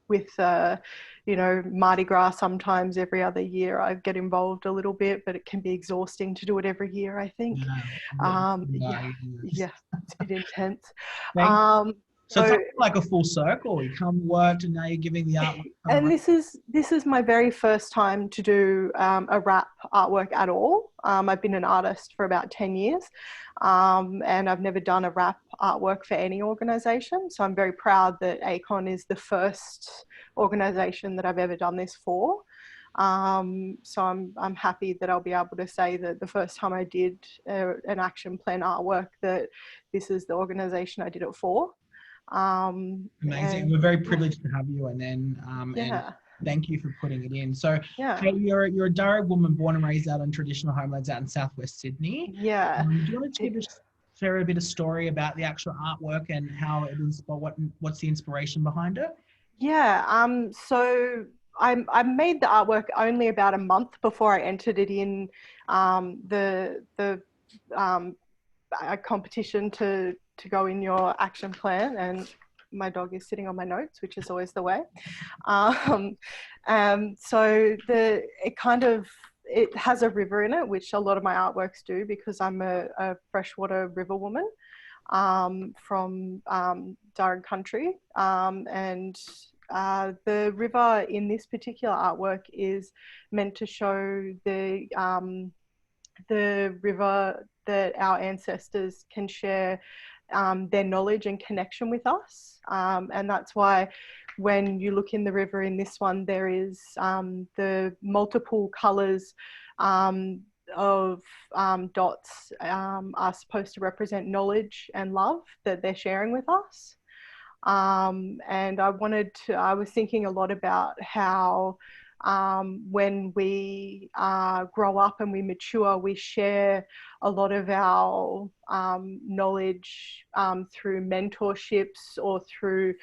with Mardi Gras. Sometimes every other year I get involved a little bit, but it can be exhausting to do it every year, I think. Yeah, it's a bit intense. So it's like a full circle. You come worked and now you're giving the artwork. And this is my very first time to do a wrap artwork at all. I've been an artist for about 10 years, and I've never done a wrap artwork for any organisation. So I'm very proud that ACON is the first organisation that I've ever done this for. So I'm happy that I'll be able to say that the first time I did an action plan artwork, that this is the organisation I did it for. Amazing. We're very privileged to have you, and then and thank you for putting it in. So hey, you're a Darug woman born and raised out on traditional homelands out in southwest Sydney. Do you want to share a bit of story about the actual artwork and how it inspired, what's the inspiration behind it? So I made the artwork only about a month before I entered it in the competition to go in your action plan, and my dog is sitting on my notes, which is always the way. So it has a river in it, which a lot of my artworks do, because I'm a freshwater river woman from Darug country, and the river in this particular artwork is meant to show the river that our ancestors can share their knowledge and connection with us. And that's why when you look in the river in this one, there is the multiple colours of dots are supposed to represent knowledge and love that they're sharing with us. And I was thinking a lot about how when we grow up and we mature, we share a lot of our knowledge through mentorships or through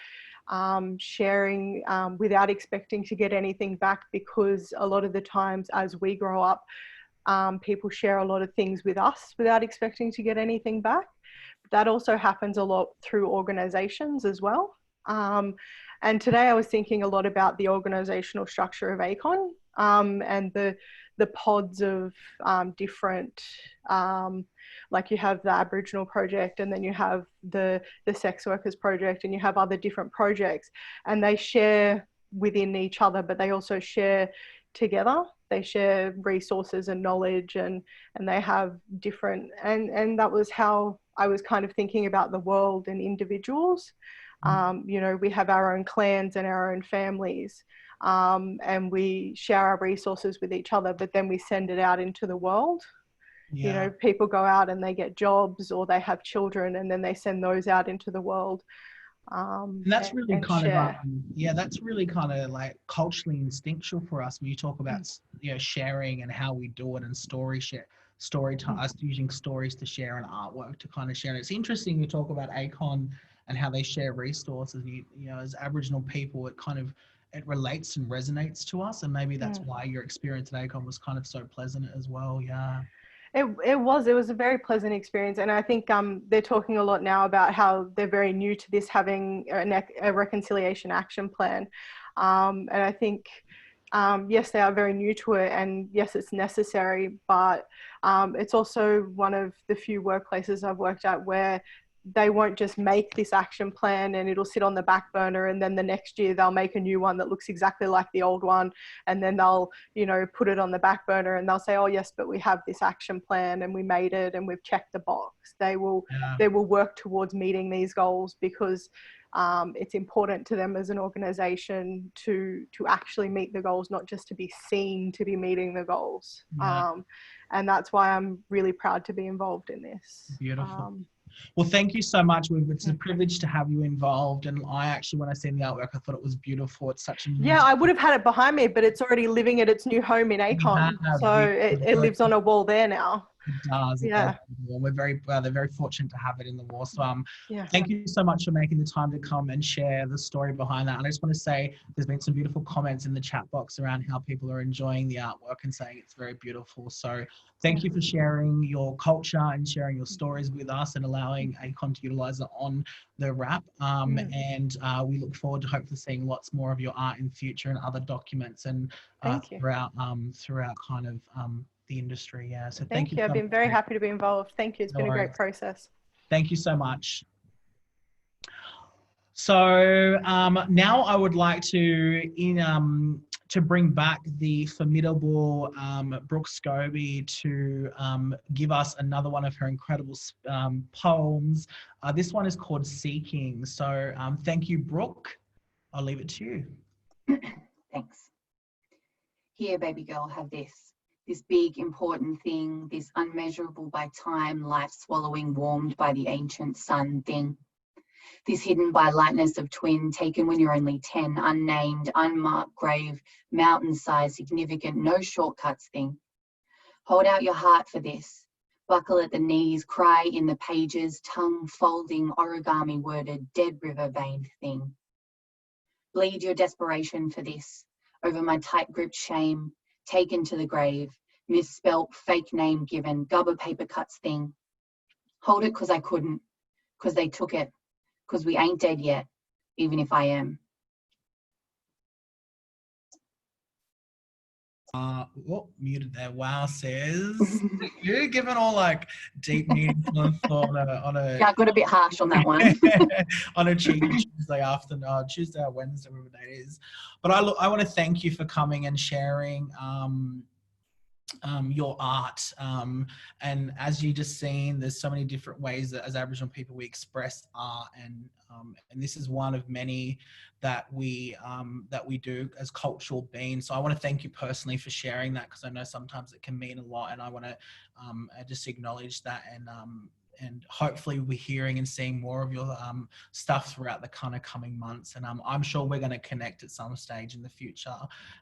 sharing without expecting to get anything back, because a lot of the times as we grow up, people share a lot of things with us without expecting to get anything back. That also happens a lot through organizations as well. And today I was thinking a lot about the organizational structure of ACON and the pods of different, like you have the Aboriginal project, and then you have the sex workers project, and you have other different projects, and they share within each other, but they also share together. They share resources and knowledge, and they have different, and that was how I was kind of thinking about the world and individuals. We have our own clans and our own families, and we share our resources with each other, but then we send it out into the world. People go out and they get jobs, or they have children, and then they send those out into the world. And that's really that's really kind of like culturally instinctual for us when you talk about sharing and how we do it and story us using stories to share and artwork to kind of share. And it's interesting you talk about ACON and how they share resources. You know, as Aboriginal people, it relates and resonates to us, and maybe that's why your experience at ACON was kind of so pleasant as well. Yeah. It was a very pleasant experience, and I think they're talking a lot now about how they're very new to this, having a reconciliation action plan, and I think yes, they are very new to it, and yes, it's necessary, but it's also one of the few workplaces I've worked at where they won't just make this action plan and it'll sit on the back burner, and then the next year they'll make a new one that looks exactly like the old one, and then they'll, you know, put it on the back burner and they'll say, oh yes, but we have this action plan and we made it and we've checked the box. They will work towards meeting these goals because it's important to them as an organization to actually meet the goals, not just to be seen to be meeting the goals. And that's why I'm really proud to be involved in this. Beautiful. Well, thank you so much. It's a privilege to have you involved. And I actually, when I seen the artwork, I thought it was beautiful. It's such a I would have had it behind me, but it's already living at its new home in ACON. So it lives on a wall there now. It does. Yeah. We're they're very fortunate to have it in the wall. So thank you so much for making the time to come and share the story behind that. And I just want to say there's been some beautiful comments in the chat box around how people are enjoying the artwork and saying it's very beautiful. So thank you for sharing your culture and sharing your stories with us and allowing ACON to utilize it on the wrap. And we look forward to hopefully seeing lots more of your art in future and other documents and throughout kind of the industry. Yeah. So thank you. I've been very happy to be involved. Thank you. It's been a great process. Thank you so much. So now I would like to bring back the formidable Brooke Scobie to give us another one of her incredible poems. This one is called Seeking. So thank you, Brooke. I'll leave it to you. Thanks. Here, baby girl, have this big, important thing, this unmeasurable by time, life-swallowing, warmed by the ancient sun thing. This hidden by lightness of twin, taken when you're only 10, unnamed, unmarked grave, mountain-sized, significant, no shortcuts thing. Hold out your heart for this. Buckle at the knees, cry in the pages, tongue folding, origami worded, dead river veined thing. Bleed your desperation for this, over my tight gripped shame, taken to the grave, misspelt, fake name given, gubba paper cuts thing. Hold it because I couldn't, because they took it, because we ain't dead yet, even if I am. Muted there. Wow, says you're giving all like deep meaningful thought on a yeah, I got a bit harsh on that one. on a cheeky Tuesday afternoon, Tuesday or Wednesday, whatever day it is. But I want to thank you for coming and sharing your art. And as you just seen, there's so many different ways that as Aboriginal people we express art, and this is one of many that we do as cultural beings. So I want to thank you personally for sharing that, because I know sometimes it can mean a lot, and I want to just acknowledge that, and hopefully we're hearing and seeing more of your stuff throughout the kind of coming months. And I'm sure we're going to connect at some stage in the future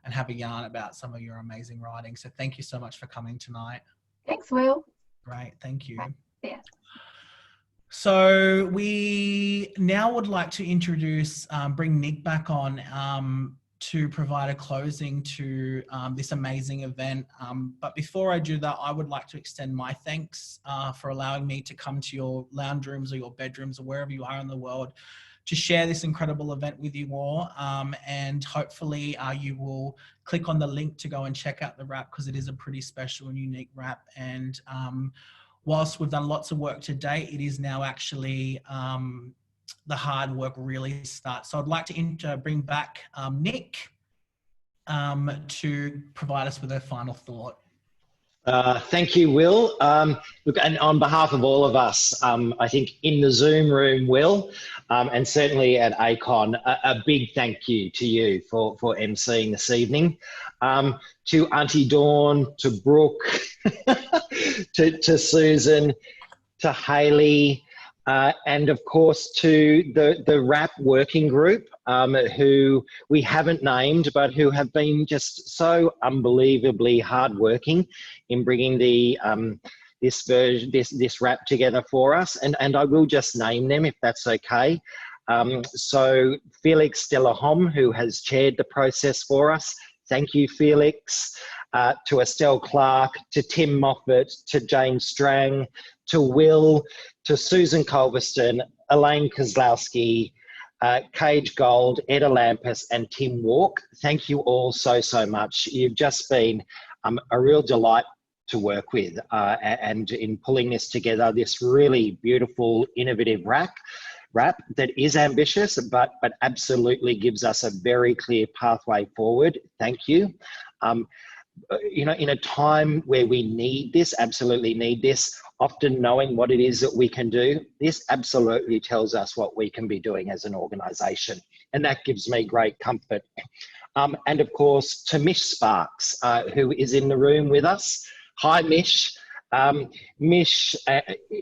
and have a yarn about some of your amazing writing. So thank you so much for coming tonight. Thanks, Will. Great, thank you. Yeah. So we now would like to introduce, bring Nick back on to provide a closing to this amazing event. But before I do that, I would like to extend my thanks for allowing me to come to your lounge rooms or your bedrooms or wherever you are in the world to share this incredible event with you all. And hopefully you will click on the link to go and check out the wrap, because it is a pretty special and unique wrap. And whilst we've done lots of work to date, it is now actually the hard work really starts. So I'd like to bring back Nick to provide us with a final thought. Thank you, Will. Look, and on behalf of all of us, I think in the Zoom room, Will, and certainly at ACON, a big thank you to you for emceeing this evening. To Auntie Dawn, to Brooke, to Susan, to Hayley, And of course to the RAP working group, who we haven't named, but who have been just so unbelievably hardworking in bringing the this RAP together for us. And I will just name them if that's okay. So Felix Delahom, who has chaired the process for us. Thank you, Felix. To Estelle Clark, to Tim Moffat, to Jane Strang, to Will, to Susan Culverston, Elaine Kozlowski, Cage Gold, Etta Lampus, and Tim Walk. Thank you all so much. You've just been a real delight to work with, and in pulling this together, this really beautiful, innovative RAP that is ambitious, but absolutely gives us a very clear pathway forward. Thank you. You know, in a time where we need this, absolutely need this, often knowing what it is that we can do, this absolutely tells us what we can be doing as an organisation. And that gives me great comfort. And of course, to Mish Sparks, who is in the room with us. Hi, Mish. Mish,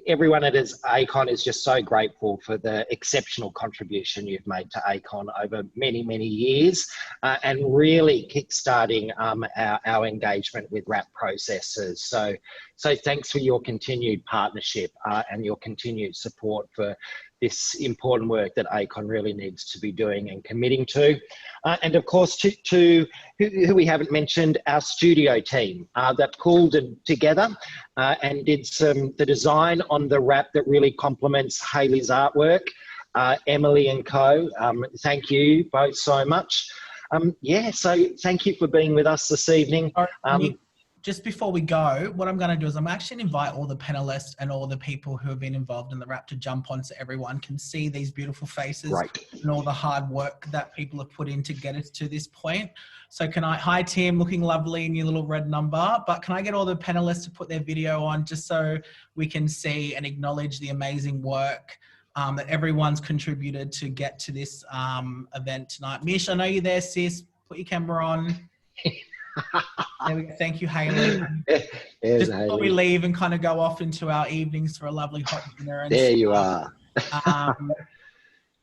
everyone at ACON is just so grateful for the exceptional contribution you've made to ACON over many years, and really kickstarting our engagement with RAP processes. So thanks for your continued partnership and your continued support for this important work that ACON really needs to be doing and committing to. And of course, to who we haven't mentioned, our studio team that pulled together and did the design on the RAP that really complements Hayley's artwork. Emily and co, thank you both so much. Yeah, so thank you for being with us this evening. Just before we go, what I'm going to do is I'm actually going to invite all the panelists and all the people who have been involved in the RAP to jump on so everyone can see these beautiful faces. Great. And all the hard work that people have put in to get us to this point. So hi Tim, looking lovely in your little red number, but can I get all the panelists to put their video on just so we can see and acknowledge the amazing work that everyone's contributed to get to this event tonight. Mish, I know you're there, sis. Put your camera on. There we go. Thank you, Hayley. Just before we leave and kind of go off into our evenings for a lovely hot dinner. And there you are.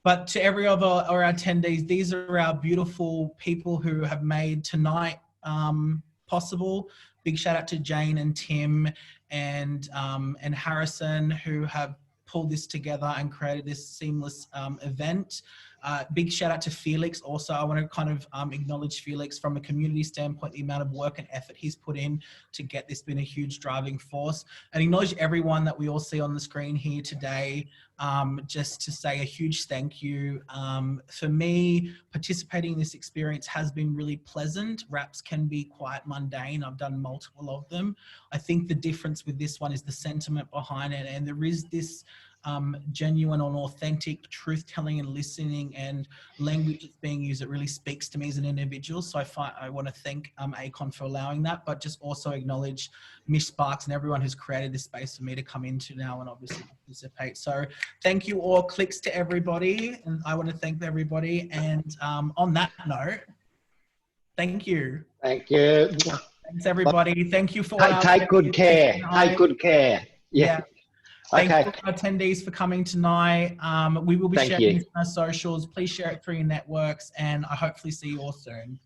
But to every of our attendees, these are our beautiful people who have made tonight possible. Big shout out to Jane and Tim and Harrison, who have pulled this together and created this seamless event. Big shout out to Felix. Also, I want to kind of acknowledge Felix from a community standpoint, the amount of work and effort he's put in to get this been a huge driving force, and acknowledge everyone that we all see on the screen here today. Just to say a huge thank you. For me, participating in this experience has been really pleasant. RAPs can be quite mundane. I've done multiple of them. I think the difference with this one is the sentiment behind it, and there is this genuine and authentic truth-telling and listening and language that's being used that really speaks to me as an individual. So I want to thank ACON for allowing that, but just also acknowledge Mish Sparks and everyone who's created this space for me to come into now and obviously participate. So thank you all. Clicks to everybody, and I want to thank everybody. And on that note, thank you. Thank you. Thanks everybody. Thank you for take good care. Take good care. Yeah. Thank you to our attendees for coming tonight. We will be sharing this on our socials. Please share it through your networks, and I hopefully see you all soon.